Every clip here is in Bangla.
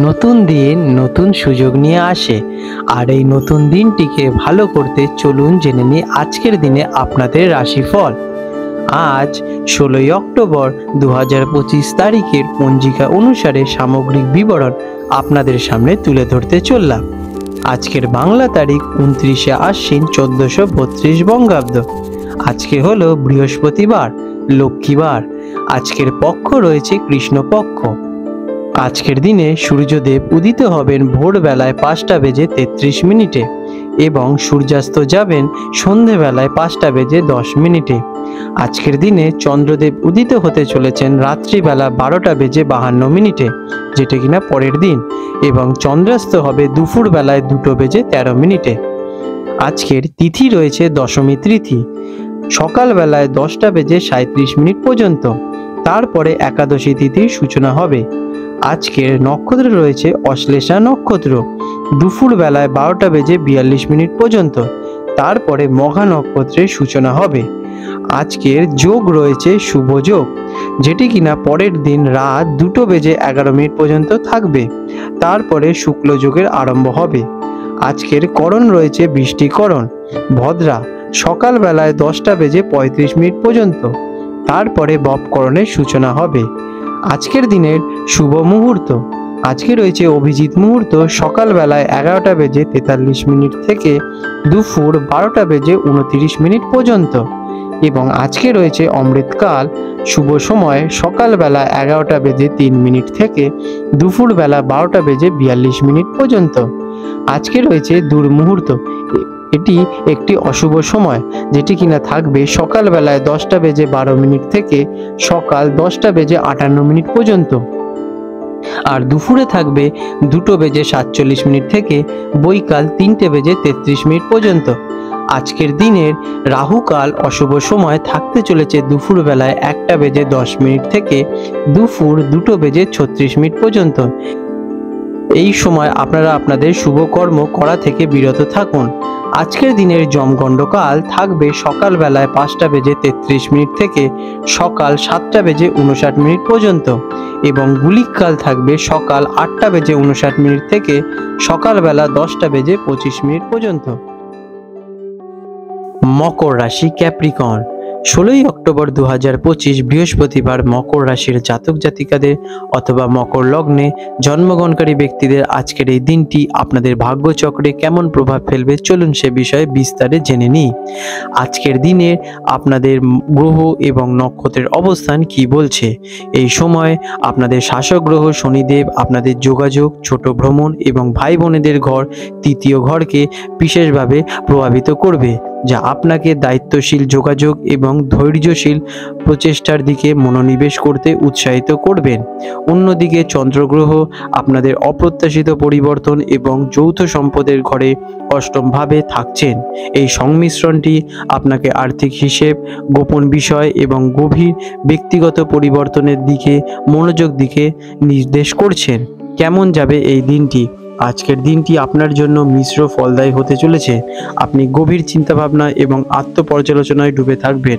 নতুন দিন নতুন সুযোগ নিয়ে আসে। আর এই নতুন দিনটিকে ভালো করতে চলুন জেনে নিই আজকের দিনে আপনাদের রাশিফল। আজ 16ই অক্টোবর 2025 তারিখের পঞ্জিকা অনুসারে সামগ্রিক বিবরণ আপনাদের সামনে তুলে ধরতে চললাম। আজকের বাংলা তারিখ 29শে আশ্বিন 1432 বঙ্গাব্দ। আজকে হলো বৃহস্পতিবার, লক্ষ্মীবার। আজকের পক্ষ রয়েছে কৃষ্ণপক্ষ। আজকের দিনে সূর্যদেব উদিত হবেন ভোরবেলায় 5:33 এবং সূর্যাস্ত যাবেন সন্ধেবেলায় 5:10। আজকের দিনে চন্দ্রদেব উদিত হতে চলেছেন রাত্রিবেলা 12:52, যেটা কিনা পরের দিন, এবং চন্দ্রাস্ত হবে দুপুরবেলায় 2:13। আজকের তিথি রয়েছে দশমী তিথি, সকালবেলায় 10:37 পর্যন্ত। তারপরে একাদশী তিথির সূচনা হবে। আজকের নক্ষত্র রয়েছে অশ্লেষা নক্ষত্র, দুপুর বেলায় 12:42 পর্যন্ত। তারপরে মঘা নক্ষত্রের সূচনা হবে। আজকের যোগ রয়েছে শুভ যোগ, যেটি কিনা পরের দিন রাত 2:11 পর্যন্ত থাকবে। তারপরে শুক্ল যোগের আরম্ভ হবে। আজকের করণ রয়েছে বৃষ্টিকরণ, ভদ্রা, সকালবেলায় 10:35 পর্যন্ত। তারপরে বপকরণের সূচনা হবে। আজকের দিনের শুভ মুহূর্ত, আজকে রয়েছে অভিজিৎ মুহূর্ত, সকালবেলায় 11:43 থেকে দুপুর 12:29 পর্যন্ত। এবং আজকে রয়েছে অমৃতকাল, শুভ সময় সকালবেলা 11:03 থেকে দুপুরবেলা 12:42 পর্যন্ত। আজকে রয়েছে দুর্মুহূর্ত, এটি একটি অশুভ সময়, যেটি কিনা থাকবে সকালবেলায় 10:12 থেকে সকাল 10:58 পর্যন্ত। আর দুপুরে থাকবে 2:47 থেকে বৈকাল 3:33 পর্যন্ত। আজকের দিনের রাহুকাল অশুভ সময় থাকতে চলেছে দুপুরবেলায় 1:10 থেকে দুপুর 2:36 পর্যন্ত। এই সময় আপনারা আপনাদের শুভ কর্ম করা থেকে বিরত থাকুন। আজকের দিনের যমগণ্ডকাল থাকবে সকালবেলায় 5:33 থেকে সকাল 7:59 পর্যন্ত, এবং গুলিককাল থাকবে সকাল 8:59 থেকে সকালবেলা 10:25 পর্যন্ত। মকর রাশি, ক্যাপ্রিকর্ন। 16ই অক্টোবর 2025 বৃহস্পতিবার মকর রাশির জাতক জাতিকাদের অথবা মকর লগ্নে জন্মগ্রহণকারী ব্যক্তিদের আজকের এই দিনটি আপনাদের ভাগ্যচক্রে কেমন প্রভাব ফেলবে চলুন সে বিষয়ে বিস্তারে জেনে নিই। আজকের দিনে আপনাদের গ্রহ এবং নক্ষত্রের অবস্থান কি বলছে। এই সময় আপনাদের শাসক গ্রহ শনিদেব আপনাদের যোগাযোগ, ছোট ভ্রমণ এবং ভাই বোনেদের ঘর, তৃতীয় ঘরকে বিশেষভাবে প্রভাবিত করবে, যা আপনাকে দায়িত্বশীল যোগাযোগ এবং ধৈর্যশীল প্রচেষ্টার দিকে মনোনিবেশ করতে উৎসাহিত করবেন। অন্যদিকে চন্দ্রগ্রহ আপনাদের অপ্রত্যাশিত পরিবর্তন এবং যৌথ সম্পদের ঘরে অষ্টমভাবে থাকছেন। এই সংমিশ্রণটি আপনাকে আর্থিক হিসেব, গোপন বিষয় এবং গভীর ব্যক্তিগত পরিবর্তনের দিকে মনোযোগ দিকে নির্দেশ করছেন। কেমন যাবে এই দিনটি? আজকের দিনটি আপনার জন্য মিশ্র ফলদায়ী হতে চলেছে। আপনি গভীর চিন্তাভাবনা এবং আত্মপর্যালোচনায় ডুবে থাকবেন।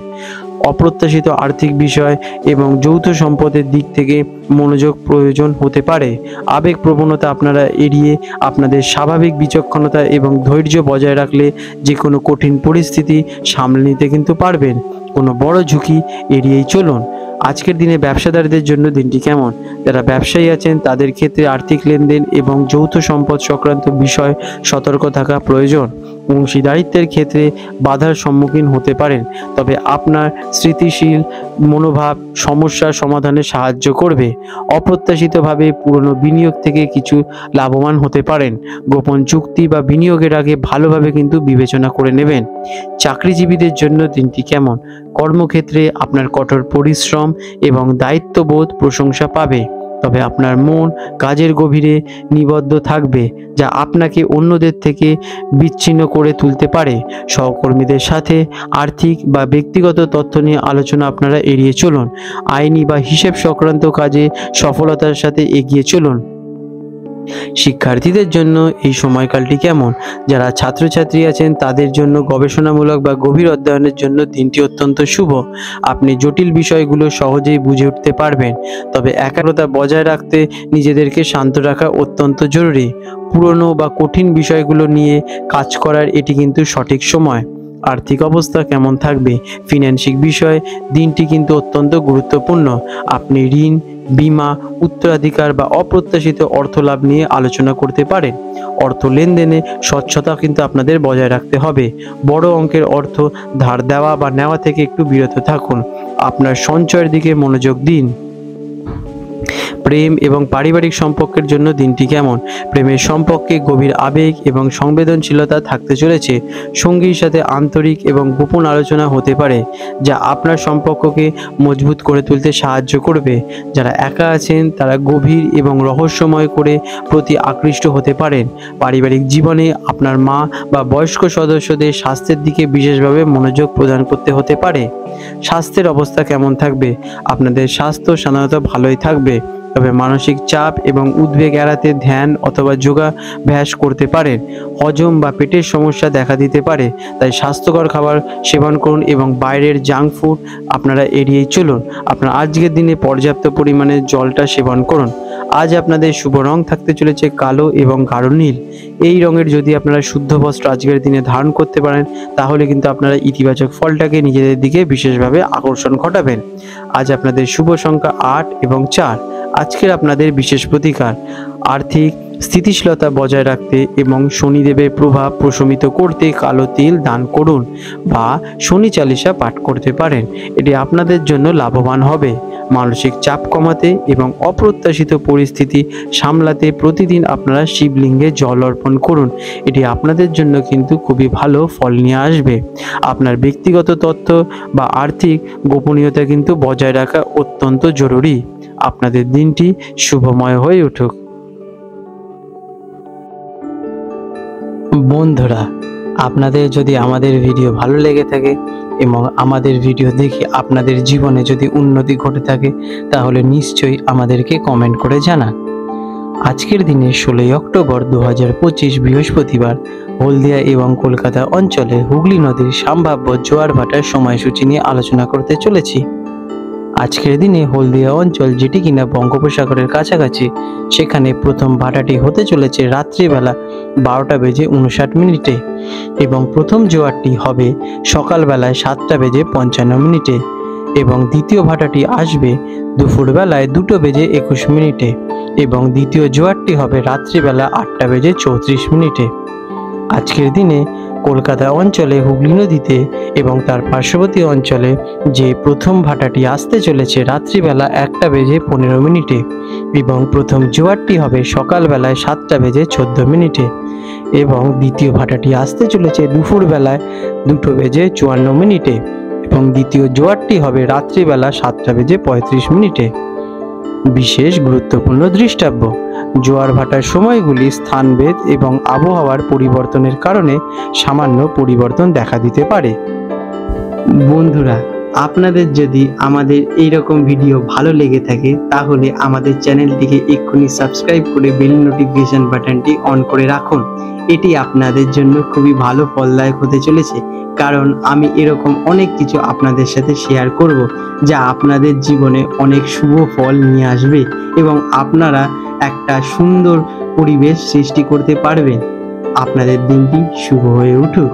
অপ্রত্যাশিত আর্থিক বিষয় এবং যৌথ সম্পদের দিক থেকে মনোযোগ প্রয়োজন হতে পারে। আবেগ প্রবণতা আপনারা এড়িয়ে আপনাদের স্বাভাবিক বিচক্ষণতা এবং ধৈর্য বজায় রাখলে যে কোনো কঠিন পরিস্থিতি সামলে নিতে কিন্তু পারবেন। কোনো বড় ঝুঁকি এড়িয়েই চলুন। আজকের দিনে ব্যবসাদারদের জন্য দিনটি কেমন? যারা ব্যবসায়ী আছেন তাদের ক্ষেত্রে আর্থিক লেনদেন এবং যৌথ সম্পদ সংক্রান্ত বিষয় সতর্ক থাকা প্রয়োজন। অংশীদারিত্বের ক্ষেত্রে বাধার সম্মুখীন হতে পারেন, তবে আপনার স্থিতিশীল মনোভাব সমস্যার সমাধানে সাহায্য করবে। অপ্রত্যাশিতভাবে পুরনো বিনিয়োগ থেকে কিছু লাভবান হতে পারেন। গোপন চুক্তি বা বিনিয়োগের আগে ভালোভাবে কিন্তু বিবেচনা করে নেবেন। চাকরিজীবীদের জন্য দিনটি কেমন? কর্মক্ষেত্রে আপনার কঠোর পরিশ্রম এবং দায়িত্ববোধ প্রশংসা পাবে, তবে আপনার মন কাজের গভীরে নিবদ্ধ থাকবে, যা আপনাকে অন্যদের থেকে বিচ্ছিন্ন করে তুলতে পারে। সহকর্মীদের সাথে আর্থিক বা ব্যক্তিগত তথ্য নিয়ে আলোচনা আপনারা এড়িয়ে চলুন। আইনি বা হিসেব সংক্রান্ত কাজে সফলতার সাথে এগিয়ে চলুন। শিক্ষার্থীদের জন্য এই সময়কালটি কেমন? যারা ছাত্রছাত্রী আছেন তাদের জন্য গবেষণামূলক বা গভীর অধ্যয়নের জন্য দিনটি অত্যন্ত শুভ। আপনি জটিল বিষয়গুলো সহজেই বুঝে উঠতে পারবেন, তবে একাগ্রতা বজায় রাখতে নিজেদেরকে শান্ত রাখা অত্যন্ত জরুরি। পুরনো বা কঠিন বিষয়গুলো নিয়ে কাজ করার এটি কিন্তু সঠিক সময়। আর্থিক অবস্থা কেমন থাকবে? ফিন্যান্সিক বিষয় দিনটি কিন্তু অত্যন্ত গুরুত্বপূর্ণ। আপনি ঋণ, বীমা, উত্তরাধিকার বা অপ্রত্যাশিত অর্থ লাভ নিয়ে আলোচনা করতে পারেন। অর্থ লেনদেনে স্বচ্ছতা কিন্তু আপনাদের বজায় রাখতে হবে। বড় অঙ্কের অর্থ ধার দেওয়া বা নেওয়া থেকে একটু বিরত থাকুন। আপনার সঞ্চয়ের দিকে মনোযোগ দিন। প্রেম এবং পারিবারিক সম্পর্কের জন্য দিনটি কেমন? প্রেমের সম্পর্কে গভীর আবেগ এবং সংবেদনশীলতা থাকতে চলেছে। সঙ্গীর সাথে আন্তরিক এবং গোপন আলোচনা হতে পারে, যা আপনার সম্পর্ককে মজবুত করে তুলতে সাহায্য করবে। যারা একা আছেন তারা গভীর এবং রহস্যময় করে প্রতি আকৃষ্ট হতে পারেন। পারিবারিক জীবনে আপনার মা বা বয়স্ক সদস্যদের স্বাস্থ্যের দিকে বিশেষভাবে মনোযোগ প্রদান করতে হতে পারে। স্বাস্থ্যের অবস্থা কেমন থাকবে? আপনাদের স্বাস্থ্য সাধারণত ভালোই থাকবে, তবে মানসিক চাপ এবং উদ্বেগ এড়াতে ধ্যান অথবা যোগাভ্যাস করতে পারেন। হজম বা পেটের সমস্যা দেখা দিতে পারে, তাই স্বাস্থ্যকর খাবার সেবন করুন এবং বাইরের জাঙ্ক ফুড আপনারা এড়িয়েই চলুন। আপনার আজকের দিনে পর্যাপ্ত পরিমাণে জলটা সেবন করুন। আজ আপনাদের শুভ রং থাকতে চলেছে কালো এবং গাঢ় নীল। এই রঙের যদি আপনারা শুদ্ধ বস্ত্র আজকের দিনে ধারণ করতে পারেন, তাহলে কিন্তু আপনারা ইতিবাচক ফলটাকে নিজেদের দিকে বিশেষভাবে আকর্ষণ ঘটাবেন। আজ আপনাদের শুভ সংখ্যা 8 এবং 4। আজকের আপনাদের বিশেষ প্রতিকার: আর্থিক স্থিতিশীলতা বজায় রাখতে এবং শনিদেবের প্রভাব প্রশমিত করতে কালো তিল দান করুন বা শনি চালিসা পাঠ করতে পারেন। এটি আপনাদের জন্য লাভবান হবে। মানসিক চাপ কমাতে এবং অপ্রত্যাশিত পরিস্থিতি সামলাতে প্রতিদিন আপনারা শিবলিঙ্গে জল অর্পণ করুন। এটি আপনাদের জন্য কিন্তু খুবই ভালো ফল নিয়ে আসবে। আপনার ব্যক্তিগত তথ্য বা আর্থিক গোপনীয়তা কিন্তু বজায় রাখা অত্যন্ত জরুরি। আপনাদের দিনটি শুভময় হয়ে উঠুক। বন্ধুরা, আপনাদের যদি আমাদের ভিডিও ভালো লেগে থাকে এবং আমাদের ভিডিও দেখে আপনাদের জীবনে যদি উন্নতি ঘটে থাকে, তাহলে নিশ্চয়ই আমাদেরকে কমেন্ট করে জানান। আজকের দিনে 16 অক্টোবর 2025 বৃহস্পতিবার হলদিয়া এবং কলকাতা অঞ্চলে হুগলি নদীর সম্ভাব্য জোয়ার ভাটার সময়সূচি নিয়ে আলোচনা করতে চলেছি। আজকের দিনে হলদিয়া অঞ্চল, যেটি কিনা বঙ্গোপসাগরের কাছাকাছি, সেখানে প্রথম ভাটাটি হতে চলেছে রাত্রিবেলা 12:59 এবং প্রথম জোয়ারটি হবে সকালবেলায় 7:55 এবং দ্বিতীয় ভাটাটি আসবে দুপুরবেলায় 2:21 এবং দ্বিতীয় জোয়ারটি হবে রাত্রিবেলা 8:34। আজকের দিনে কলকাতা অঞ্চলে হুগলি নদীতে এবং তার পার্শ্ববর্তী অঞ্চলে যে প্রথম ভাটাটি আসতে চলেছে রাত্রিবেলা 1:15 এবং প্রথম জোয়ারটি হবে সকালবেলায় 7:14 এবং দ্বিতীয় ভাটাটি আসতে চলেছে দুপুরবেলায় 2:54 এবং দ্বিতীয় জোয়ারটি হবে রাত্রিবেলা 7:35। বিশেষ গুরুত্বপূর্ণ দৃষ্টাব্য: জোয়ার ভাটার সময়গুলি স্থানভেদ এবং আবহাওয়ার পরিবর্তনের কারণে সামান্য পরিবর্তন দেখা দিতে পারে। বন্ধুরা, আপনাদের যদি আমাদের এইরকম ভিডিও ভালো লেগে থাকে, তাহলে আমাদের চ্যানেলটিকে এক্ষুনি সাবস্ক্রাইব করে বেল নোটিফিকেশন বাটনটি অন করে রাখুন। এটি আপনাদের জন্য খুবই ভালো ফলদায়ক হতে চলেছে, কারণ আমি এরকম অনেক কিছু আপনাদের সাথে শেয়ার করব, যা আপনাদের জীবনে অনেক শুভ ফল নিয়ে আসবে এবং আপনারা একটা সুন্দর পরিবেশ সৃষ্টি করতে পারবেন। আপনাদের দিনটি শুভ হয়ে উঠুক।